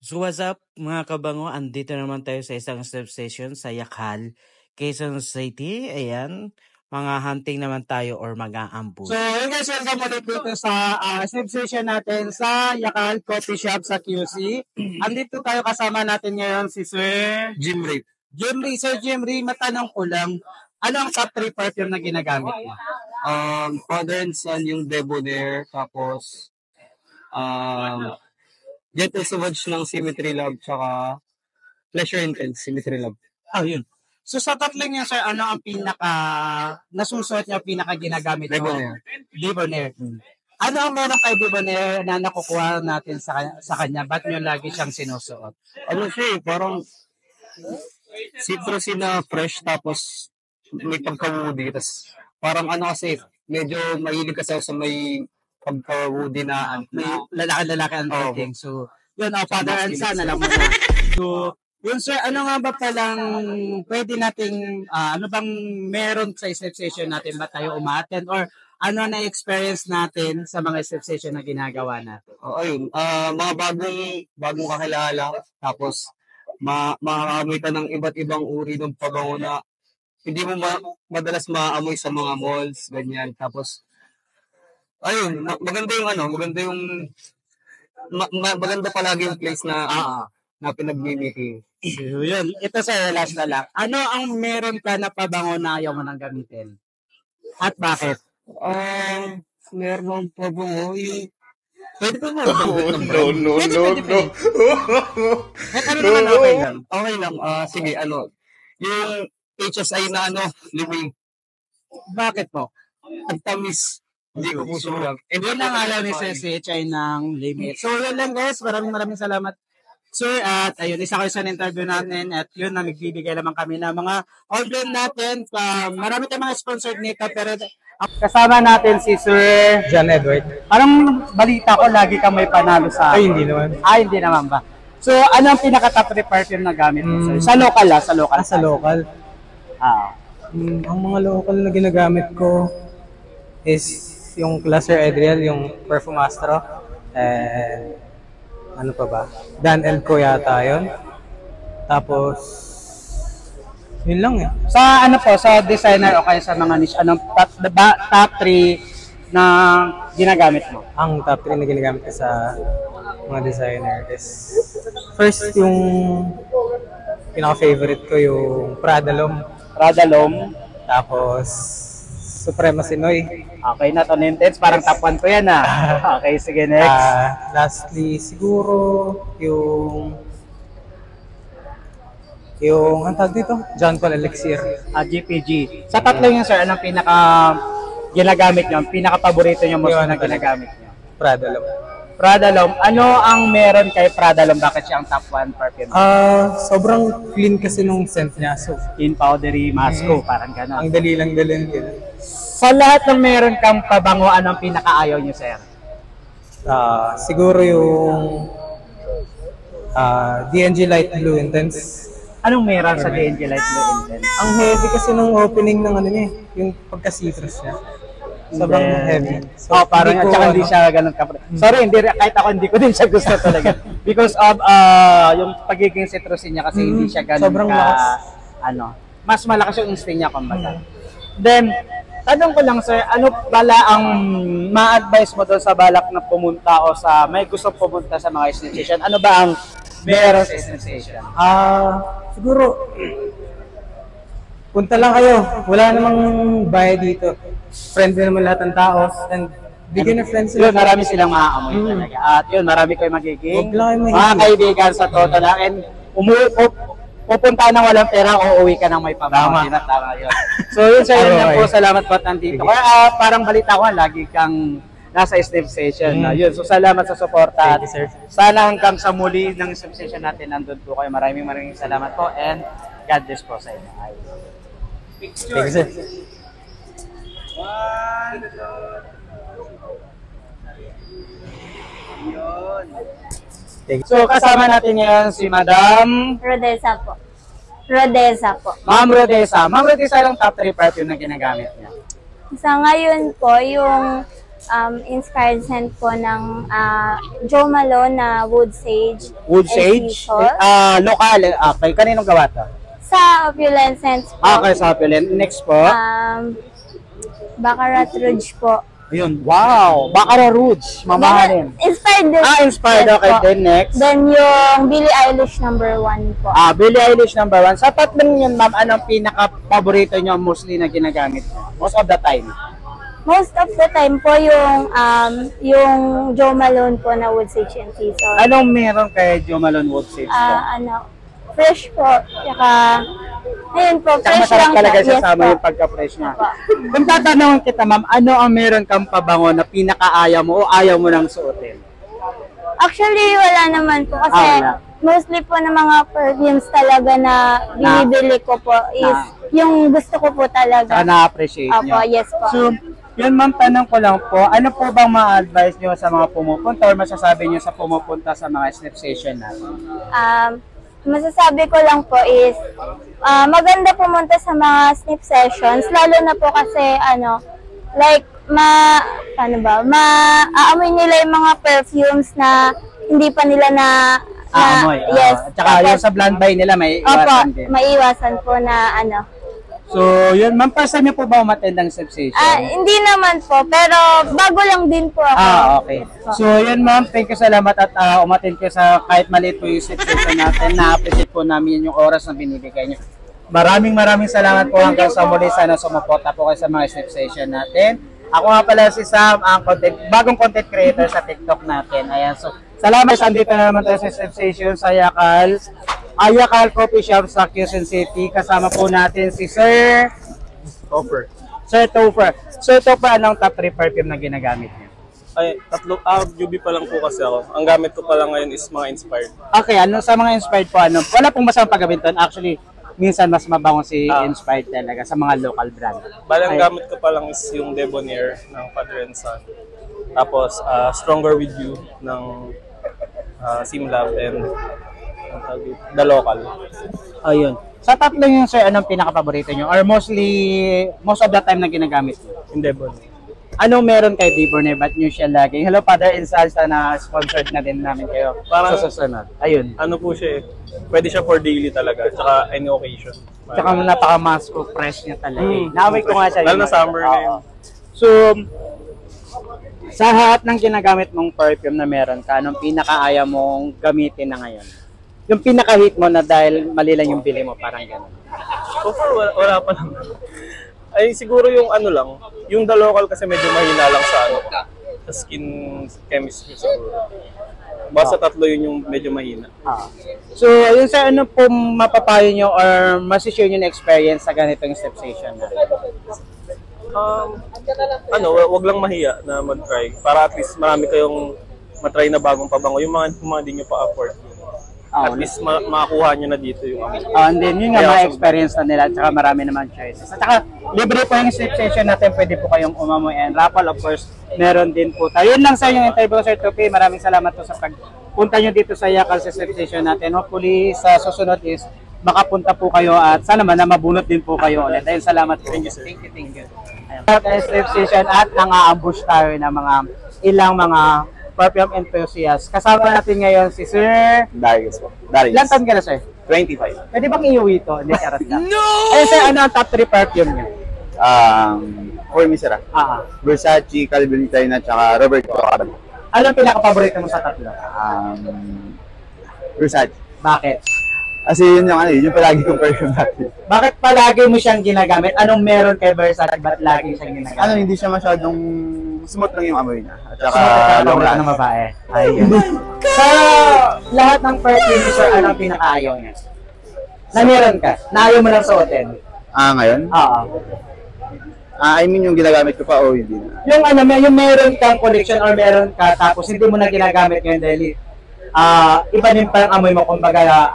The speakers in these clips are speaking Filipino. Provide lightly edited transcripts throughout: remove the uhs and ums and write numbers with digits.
So what's up mga kabango? Andito naman tayo sa isang step session sa Yakal, Quezon City. Ayan, mga hunting naman tayo or mag-a-ambush. So yun guys, welcome ulit dito sa step session natin sa Yakal Coffee Shop sa QC. Andito tayo kasama natin ngayon si Sir Jimry. Sir Jimry, matanong ko lang, ano ang top 3 perfume na ginagamit mo? Father and Son yung Debonair, tapos Gentle Sauvage ng Symmetry Love, tsaka Pleasure Intense, Symmetry Love. Yun. So sa tatlong yan, sir, ano ang pinaka nasusuot niya, pinaka ginagamit mo? Debonair. Ano ang meron kay Debonair na nakukuha natin sa kanya? Ba't nyo lagi siyang sinusuot? Ano siya parang citrusy na fresh, tapos may pagka-woody. Tapos parang ano kasi, medyo mahilig kasi ako sa may pagka-woody na May lalaki-lalaki ang dating. So, yun, Father and Son, alam mo na. So, yun sir, ano nga ba palang pwede nating, ano bang meron sa step session natin? Ba tayo umaten? Or ano na-experience natin sa mga step session na ginagawa natin? Ayun, mga bagong kakilala, tapos makakaamoy ka ng iba't ibang uri ng pabango na hindi mo madalas maamoy sa mga malls, ganyan. Tapos, ayun, maganda yung maganda palagi yung place na pinagbibigay. So, yun, ito sir, last na lang. Ano ang meron ka na pabango na ayaw mo nang gamitin? At bakit? Meron pa bango yung... Pwede ba No. Ano naman okay lang? Okay lang. Sige, yung HSI na living. Bakit po? Ang tamis. Hindi ko puso lang. Yun ang alam ni Sir CHI ng limit. So yun lang guys, maraming salamat sir. At ayun, isa kayo sa interview natin at yun na nagbibigay naman kami ng mga order natin. Marami tayong mga sponsored nito pero kasama natin si Sir John Edward. Parang balita ko lagi kang may panalo sa... Ay, hindi naman. Hindi naman ba? So, ano ang pinaka-top 3 perfume na gamit mo, sir? Sa local, sa local. Sa local. Ang mga local na ginagamit ko is yung Cluster Edriel, yung Perfume Astro. Ano pa ba? Dan Elco yata yun. Tapos, yun lang eh. Sa ano po, sa designer o kaya sa mga niche, anong top 3 na ginagamit mo? Ang top 3 na ginagamit ko sa mga designer is first yung pinaka-favorite ko yung Pradalom. Tapos Suprema Sinoy. Okay na to, Intense. Parang top 1 ko yan Okay, sige, next. Lastly, siguro yung ang tawag dito? John Paul Elixir. GPG. Sa tatlo yun, sir, anong pinaka ginagamit nyo? Pinaka-paborito nyo most na ginagamit nyo? Pradalom. Ano ang meron kay Pradalom? Bakit siya ang top 1 perfume? Sobrang clean kasi nung scent niya. So, in powdery masko, parang gano'n. ang dali lang dalhin. Sa lahat ng meron kang pabango, anong pinaka-ayaw nyo, sir? Siguro yung DNG Light Blue Intense. Anong meron sa DNG Light Blue Intense? Ang heavy kasi nung opening ng ano niya, yung pagka-citrus niya. Sobrang heavy. So, parang at saka hindi siya ganun Sorry, kahit ako hindi ko din siya gusto talaga. Because of yung pagiging citrusy niya kasi hindi siya ganun sobrang lakas. Mas malakas yung instinct niya kumbaga. Then, tanong ko lang sir, ano pala ang ma-advise mo doon sa balak na pumunta o sa may gusto pumunta sa mga station? Ano ba ang meron sa station? Siguro, punta lang kayo. Wala namang bayad dito. Friendly naman lahat ng tao. And beginner friends sila. Yun, marami silang maaamoy talaga. At yun, marami kayo magiging mga kaibigan sa toto lang. And pupunta nang walang pera o uuwi ka nang may pabango. Tama yun. So yun sir, yun lang po. Salamat po at nandito. Kaya parang balita ko, lagi kang nasa step session. Yun, so salamat sa suporta. Thank you, sir. Sana hanggang sa muli ng step session natin, nandun po kayo. Maraming salamat po and God bless po sa inyo. Thank you, sir. So kasama natin ngayon si Madam Rodessa po. Ma'am Rodessa. Ma'am Rodessa, lang top 3 perfume na ginagamit niya? Sa ngayon po, yung inspired scent po ng Joe Malone na Wood Sage. Wood and Sage? Cecil. Local. Okay. Kaninong gawa to? Sa Opulent Scents po. Okay, sa Opulent. Next po. Baccarat Rouge po. Ayun. Wow! Baccarat Rouge. Mamahalin. Inspired din. Inspired. Yes Okay, po. then next. Then yung Billie Eilish #1 po. Billie Eilish #1. Sa tatlong yun, ma'am, anong pinaka-paborito nyo mostly na ginagamit mo? Most of the time. Most of the time po yung Joe Malone po na Wood Sage and Cecil. Anong meron kay Jo Malone Wood Sage po? Fresh po. Tsaka, ayun po, Tsaka fresh masarap lang talaga siya. siya Yes sama po. yung pagka-fresh niya. Kung tatanungin kita, ma'am, ano ang meron kang pabango na pinaka-ayaw mo o ayaw mo nang suotin? Actually, wala naman po kasi wala. mostly po ng mga perfumes talaga na binibili ko po is yung gusto ko po talaga. Saka na-appreciate Opo, nyo. yes po. So, yun ma'am, tanong ko lang po, ano po bang ma-advise nyo sa mga pumupunta or masasabi nyo sa pumupunta sa mga snip session natin? Masasabi ko lang po is maganda pumunta sa mga snip sessions lalo na po kasi like maaamoy nila yung mga perfumes na hindi pa nila Amoy. yes. Tsaka yung sa blonde buy nila may iwasan din. Maiwasan po na So, yun ma'am, first time nyo po ba umattend ng snip session? hindi naman po, pero bago lang din po ako. Okay. So, yun ma'am, thank you salamat at umattend kayo sa kahit maliit po yung snip session natin. Na-appreciate po namin yung oras na binibigay nyo. Maraming salamat po hanggang sa muli. Sana sumuporta po kayo sa mga snip session natin. Ako nga pala si Sam, ang bagong content creator sa TikTok natin. Ayan, so salamat. Andito na naman tayo sa snip session sa Ayakal Coffee Shop sa Quezon City. Kasama po natin si Sir Topher. Sir Topher, anong top 3 perfume na ginagamit niyo? Ay, UV pa lang po kasi ako. Ang gamit ko pa lang ngayon is mga inspired. Okay, sa mga inspired po, wala pong masamang paggaminton. Actually, minsan mas mabango si inspired talaga sa mga local brand. Bali, ang gamit ko pa lang is yung Debonair ng Father and Son. Tapos, Stronger With You ng Simlab and The Local. Ayun. Sa tatlo yun, sir, anong pinaka-paborito nyo? Or most of the time na ginagamit nyo? Yung Debonair. Anong meron kay Debonair? Ba't nyo siya lagi? Hello, Father and Son, na sponsored na din namin kayo Parang, sa susunod. Ayun. Ano po siya pwede siya for daily talaga, tsaka any occasion. Tsaka napaka-masko, fresh niya talaga. Naway ko nga siya. Lalo na summer ngayon. So, sa lahat ng ginagamit mong perfume na meron ka, anong pinaka-ayaw mong gamitin na ngayon? Yung pinaka-hit mo na dahil mali lang yung bili mo, parang gano'n. So far, wala pa naman. Ay, siguro yung yung The Local kasi medyo mahina lang sa skin chemistry siguro. Basta tatlo yun yung medyo mahina. So, yun sa ano po mapapayo nyo or masishare nyo na experience sa ganitong step session na? Wag lang mahiya na mag-try. Para at least marami kayong matry na bagong pabango. Yung mga hindi nyo pa afford. At least makakuha nyo na dito yung And then yun nga, ma-experience na nila at saka marami naman choices. At saka libre po yung step session natin, pwede po kayong umamoy and raffle. Of course, meron din po tayo. Yun lang sa yung interview, Sir Topi. Maraming salamat po sa pagpunta nyo dito sa Yakal sa step session natin. Hopefully, sa susunod is makapunta po kayo at sana man na mabunot din po kayo ulit. Ayun, salamat po. Thank you, sir. Thank you. Ayun. Step session at nang-ambush tayo ng ilang mga perfume enthusiast. Kasama natin ngayon si Sir Darius po. Ilan taon ka na, sir? 25. Pwede bang iuwi ito? Hindi, charot ka. No! Ayun, sir, ano ang top 3 perfume niyo? For me, sir. Versace, Calvin Klein, at saka Robert Covey. Ano ang pinaka-paborito mo sa tatlo? Versace. Bakit? Kasi yun yung palagi kong perfume natin. Bakit palagi mo siyang ginagamit? Anong meron kay Versace? Ba't lagi siyang ginagamit? Hindi siya masyadong smooth lang yung amoy niya. At saka long last. Ng babae. Ayun. Sa lahat ng perfume, sir, ano ang pinaka-ayaw niya? Na meron ka? Na ayaw mo lang suotin? Ngayon? Oo. I mean yung ginagamit ko pa o hindi na? Yung meron kang collection or meron ka tapos hindi mo na ginagamit ngayon dahil iba din parang amoy mo, kumbaga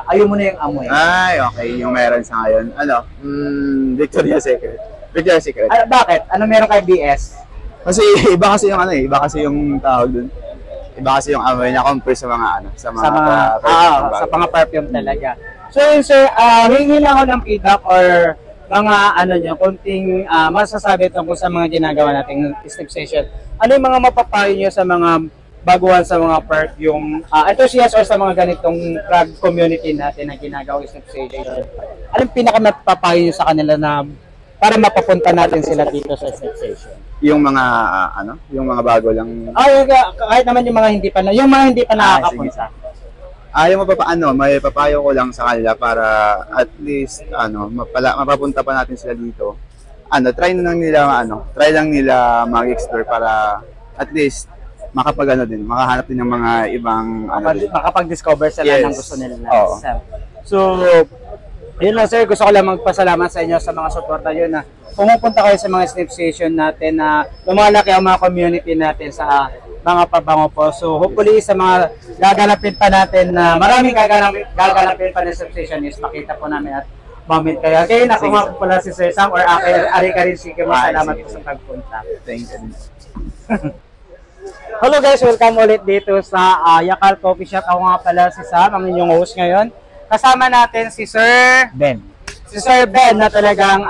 ayaw mo na yung amoy. Ay, okay. Yung meron sa ngayon. Victoria's Secret. Victoria's Secret. Bakit? Ano meron kay BS? Kasi iba kasi yung tawag dun. Iba kasi yung amoy niya compare sa mga sa mga perfume talaga. So yun, sir, hingi lang ako ng feedback or mga konting masasabi tungkol sa mga ginagawa nating step session. ano yung mga mapapayo nyo sa mga baguhan sa mga perfume enthusiasts or sa mga ganitong drug community natin na ginagawang sensation? Anong pinaka-mapapayo nyo sa kanila na para mapapunta natin sila dito sa sensation? Yung mga, yung mga bago lang. Kahit naman yung mga hindi pa nakakapunta. Yung may papayo ko lang sa kanila para at least, mapapunta pa natin sila dito. Try lang nila mag-explore para at least makahanap din ng mga ibang makapag-discover sila ng gusto nila. Oo. So, yun lang sir, gusto ko lang magpasalamat sa inyo sa mga suporta yun na pumupunta kayo sa mga snip station natin na lumalaki ang mga community natin sa mga pabango po. So, hopefully sa mga gaganapin pa natin na maraming gaganapin pa na snip station is makita po namin at moment kayo. Okay, naku nga po pala si Sir Sam or Ari ka rin sige mo. Salamat po sa pagpunta. Thank you. Hello guys, welcome ulit dito sa Yakal Coffee Shop. Ako nga pala si Sam, ang inyong host ngayon. Kasama natin si Sir Ben. Si Sir Ben na talagang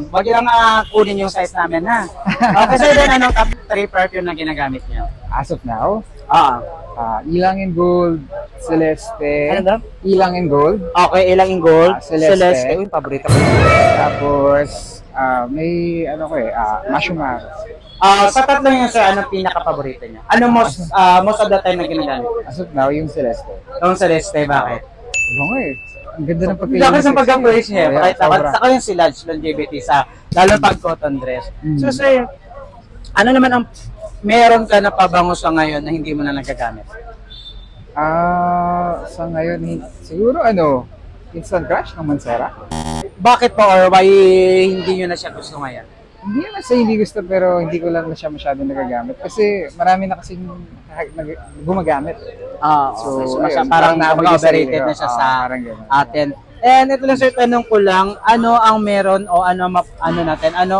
wag yun lang kunin yung size namin ha. Okay Sir Ben, anong top 3 perfume na ginagamit niyo? As of now, Ilang Ilang in Gold, Celeste. Ano daw? Ilang in Gold. Okay, Ilang in Gold, Celeste. Yung paborito ko. Tapos, may Mashumar. Sa tatlo yun sir, anong pinaka-paborito niyo? Ano most of the time na ginagamit? As of now, yung Celeste. Yung Celeste, bakit? Ang ganda ng pagkain. Hindi sa pag-praise niya. Yeah, Kahit saka yung si Lodge, longevity sa, lalo pag cotton dress. So sir, ano naman ang meron ka na pabango sa ngayon na hindi mo na nagagamit? Sa ngayon, siguro Instant Crush ng Mancera. Bakit po or why hindi nyo na siya gusto ngayon? Hindi naman sa hindi gusto pero hindi ko lang na siya masyado nagagamit kasi marami na kasi gumagamit. So parang na-overrated na siya sa atin. And ito lang sir, tanong ko lang, ano ang meron o ano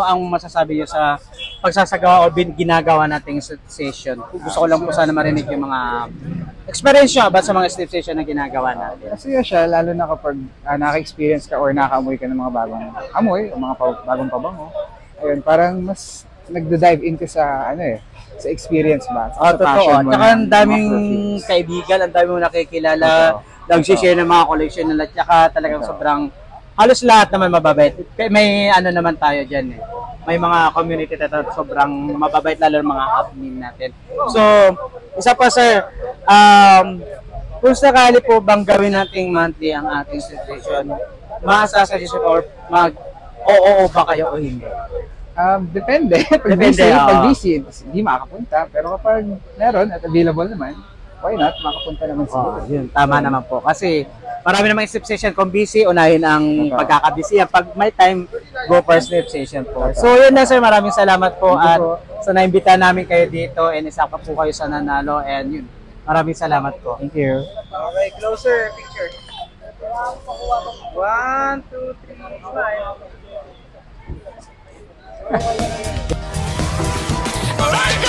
ang masasabi niyo sa pagsasagawa o ginagawa nating session? Gusto ko lang po sana marinig yung mga experience nyo about sa mga sleep session na ginagawa natin. Kasi siya, lalo na kapag naka-experience ka or nakaamoy ka ng mga bagong amoy o mga bagong pabango. Ayun, parang mas nagda-dive into sa sa experience ba? Sa passion mo. Tsaka ang daming kaibigan, ang daming nakikilala, nag-share ng mga collection nila, tsaka talagang sobrang, halos lahat naman mababait. May naman tayo dyan eh. May mga community na sobrang mababait, lalo ng mga admin natin. So, isa pa sir, kung sakali po bang gawin nating monthly ang ating situation, maasasuggest or oo ba kayo o hindi? Depende. Pag busy, hindi makakapunta. Pero kapag meron at available naman, why not? Makapunta naman siguro. Yun, tama naman po. Kasi marami namang sleep session. Kung busy, unahin ang pagkakabusy. Pag may time, go for sleep session po. So yun na sir, maraming salamat po. At sa naimbita namin kayo dito and isa pa po kayo sa nanalo. And yun, maraming salamat po. Thank you. Okay, closer picture. 1, 2, 3, smile. Alright.